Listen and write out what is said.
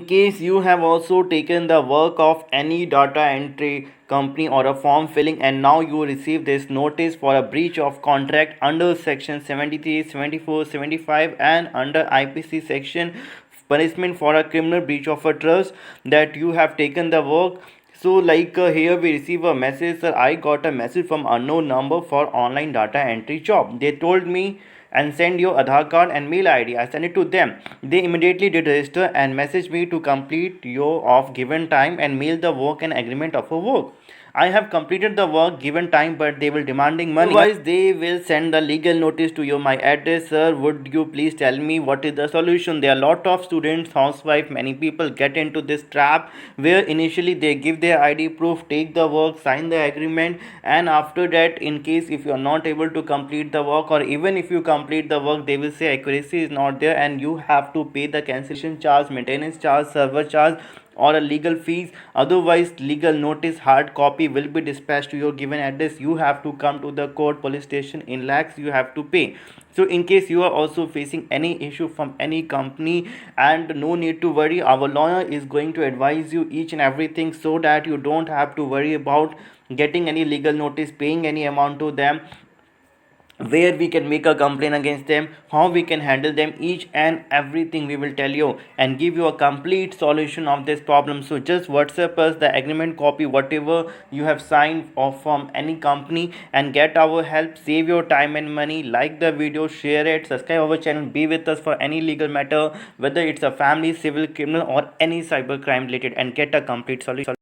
case you have also taken the work of any data entry company or a form filling and now you receive this notice for a breach of contract under section 73, 74, 75 and under IPC section punishment for a criminal breach of a trust that you have taken the work. So here we receive a message, sir, I got a message from unknown number for online data entry job. They told me and send your Aadhaar card and mail ID. I sent it to them. They immediately did register and message me to complete your off given time and mail the work and agreement of a work. I have completed the work given time, but they will demanding money. Otherwise, they will send the legal notice to you. My address, sir. Would you please tell me what is the solution? There are a lot of students, housewife, many people get into this trap where initially they give their ID proof, take the work, sign the agreement, and after that, in case if you are not able to complete the work, or even if you complete the work, they will say accuracy is not there, and you have to pay the cancellation charge, maintenance charge, server charge or a legal fees. Otherwise legal notice hard copy will be dispatched to your given address. You have to come to the court, police station, in lakhs you have to pay. So in case you are also facing any issue from any company, and no need to worry, our lawyer is going to advise you each and everything so that you don't have to worry about getting any legal notice, paying any amount to them, where we can make a complaint against them, how we can handle them, each and everything we will tell you and give you a complete solution of this problem. So just WhatsApp us the agreement copy, whatever you have signed off from any company, and get our help. Save your time and money. Like the video, share it, subscribe our channel, be with us for any legal matter, whether it's a family, civil, criminal or any cyber crime related, and get a complete solution.